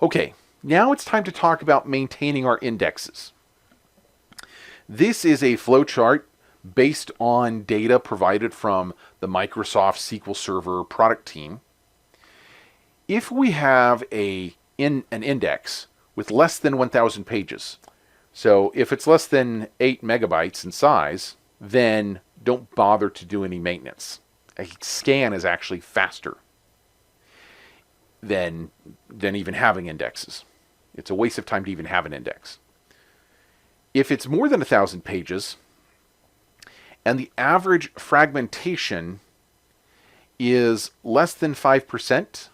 Okay, now it's time to talk about maintaining our indexes. This is a flowchart based on data provided from the Microsoft SQL Server product team. If we have an index with less than 1,000 pages, so if it's less than 8 megabytes in size, then don't bother to do any maintenance. A scan is actually faster than even having indexes. It's a waste of time to even have an index. If it's more than 1,000 pages, and the average fragmentation is less than 5%,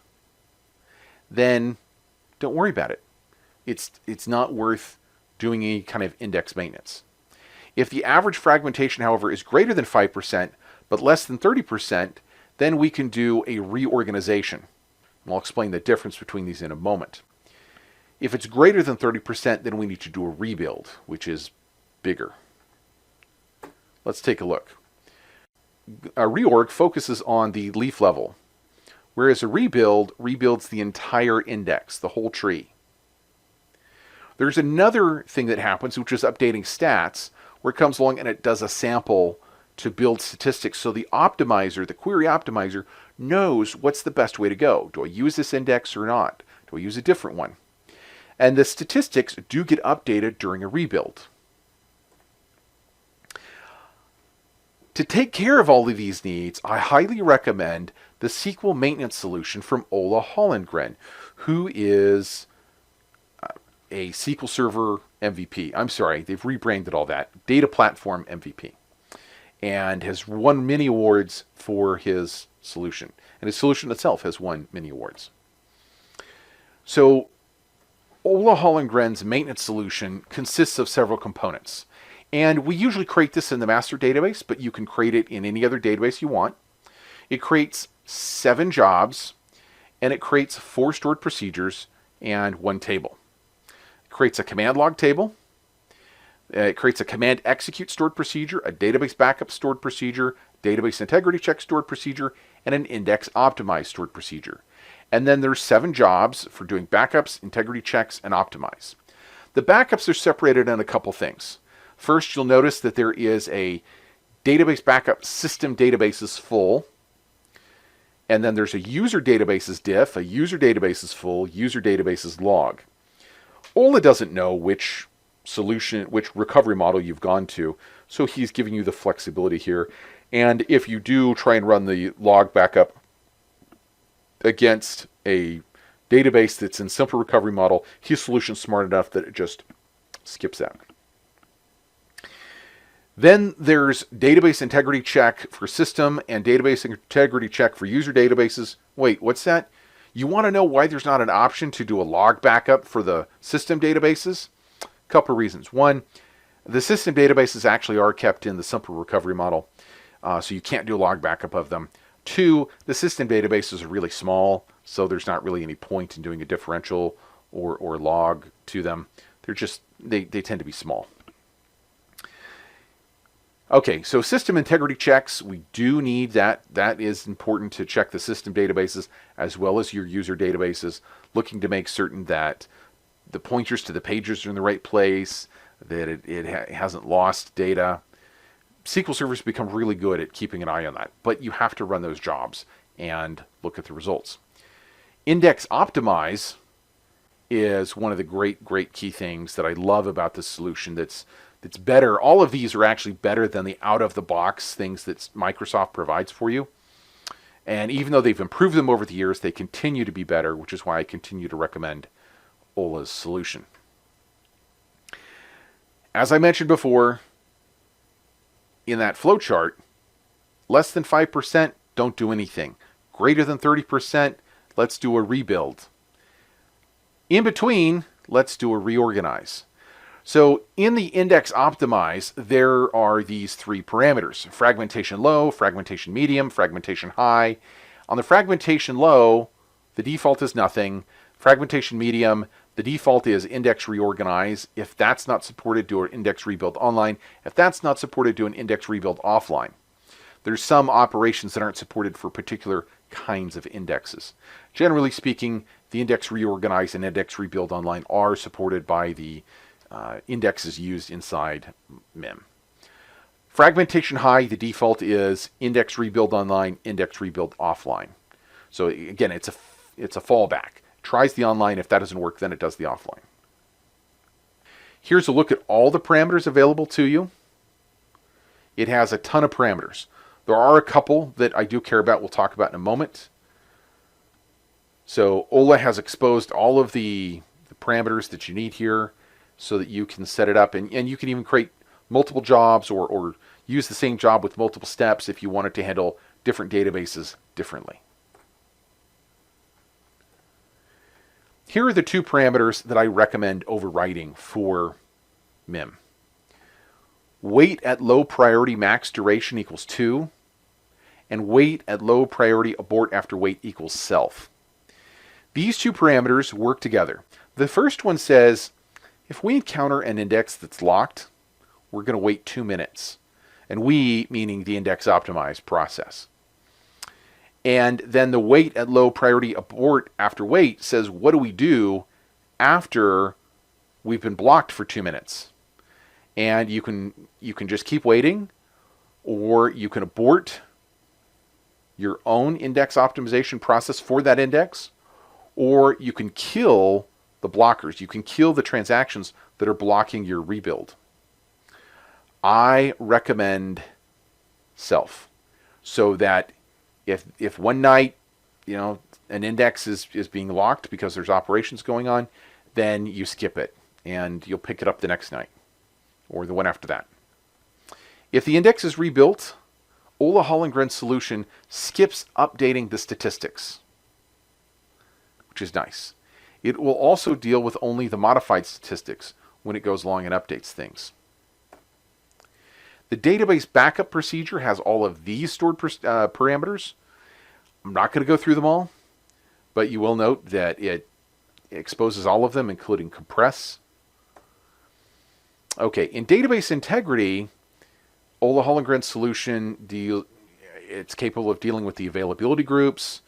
then don't worry about it. It's not worth doing any kind of index maintenance. If the average fragmentation, however, is greater than 5%, but less than 30%, then we can do a reorganization. I'll explain the difference between these in a moment. If it's greater than 30%, then we need to do a rebuild, which is bigger. Let's take a look. A reorg focuses on the leaf level, whereas a rebuild rebuilds the entire index, the whole tree. There's another thing that happens, which is updating stats, where it comes along and it does a sample to build statistics. So the optimizer, the query optimizer, knows what's the best way to go. Do I use this index or not? Do I use a different one? And the statistics do get updated during a rebuild. To take care of all of these needs, I highly recommend the SQL maintenance solution from Ola Hallengren, who is a SQL Server MVP. I'm sorry, they've rebranded all that. Data Platform MVP. And has won many awards for his solution. And his solution itself has won many awards. So, Ola Hallengren's maintenance solution consists of several components. And we usually create this in the master database, but you can create it in any other database you want. It creates 7 jobs, and it creates 4 stored procedures and 1 table. It creates a command log table. It creates a command execute stored procedure, a database backup stored procedure, database integrity check stored procedure, and an index optimize stored procedure. And then there's 7 jobs for doing backups, integrity checks, and optimize. The backups are separated in a couple things. First, you'll notice that there is a database backup system databases full, and then there's a user databases diff, a user databases full, user databases log. Ola doesn't know which solution, which recovery model you've gone to, so he's giving you the flexibility here. And if you do try and run the log backup against a database that's in simple recovery model, his solution's smart enough that it just skips that. Then there's database integrity check for system and database integrity check for user databases. Wait, what's that? You want to know why there's not an option to do a log backup for the system databases? A couple of reasons. One, the system databases actually are kept in the simple recovery model, so you can't do a log backup of them. 2, the system databases are really small, so there's not really any point in doing a differential or log to them. They're just, they tend to be small. Okay, so system integrity checks, we do need that. That is important to check the system databases as well as your user databases, looking to make certain that the pointers to the pages are in the right place, that it hasn't lost data. SQL servers become really good at keeping an eye on that, but you have to run those jobs and look at the results. Index optimize is one of the great key things that I love about this solution that's better. All of these are actually better than the out-of-the-box things that Microsoft provides for you. And even though they've improved them over the years, they continue to be better, which is why I continue to recommend Ola's solution. As I mentioned before, in that flowchart, less than 5%, don't do anything. Greater than 30%, let's do a rebuild. In between, let's do a reorganize. So in the index optimize, there are these 3 parameters: fragmentation low, fragmentation medium, fragmentation high. On the fragmentation low, the default is nothing. Fragmentation medium, the default is index reorganize. If that's not supported, do an index rebuild online. If that's not supported, do an index rebuild offline. There's some operations that aren't supported for particular kinds of indexes. Generally speaking, the index reorganize and index rebuild online are supported by the indexes used inside MIM. Fragmentation high, the default is index rebuild online, index rebuild offline. So again, it's a fallback. Tries the online. If that doesn't work, then it does the offline. Here's a look at all the parameters available to you. It has a ton of parameters. There are a couple that I do care about. We'll talk about in a moment. So Ola has exposed all of the parameters that you need here so that you can set it up. And you can even create multiple jobs or use the same job with multiple steps if you wanted to handle different databases differently. Here are the two parameters that I recommend overriding for MIM. Wait at low priority max duration equals 2, and wait at low priority abort after wait equals self. These two parameters work together. The first one says, if we encounter an index that's locked, we're going to wait 2 minutes. And we, meaning the index optimized process. And then the wait at low priority abort after wait says, what do we do after we've been blocked for 2 minutes? And you can just keep waiting, or you can abort your own index optimization process for that index, or you can kill the blockers. You can kill the transactions that are blocking your rebuild. I recommend self, so that if one night, an index is being locked because there's operations going on, then you skip it and you'll pick it up the next night or the one after that. If the index is rebuilt, Ola Hallengren's solution skips updating the statistics, which is nice. It will also deal with only the modified statistics when it goes along and updates things. The database backup procedure has all of these stored parameters. I'm not going to go through them all, but you will note that it exposes all of them, including compress. Okay, in database integrity, Ola Hallengren's solution, it's capable of dealing with the availability groups.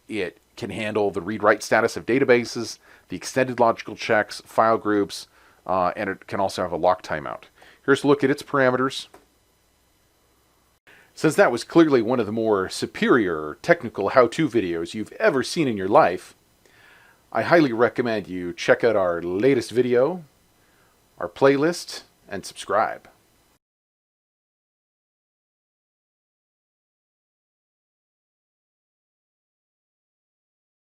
It can handle the read-write status of databases, the extended logical checks, file groups, and it can also have a lock timeout. Here's a look at its parameters. Since that was clearly one of the more superior technical how-to videos you've ever seen in your life, I highly recommend you check out our latest video, our playlist, and subscribe.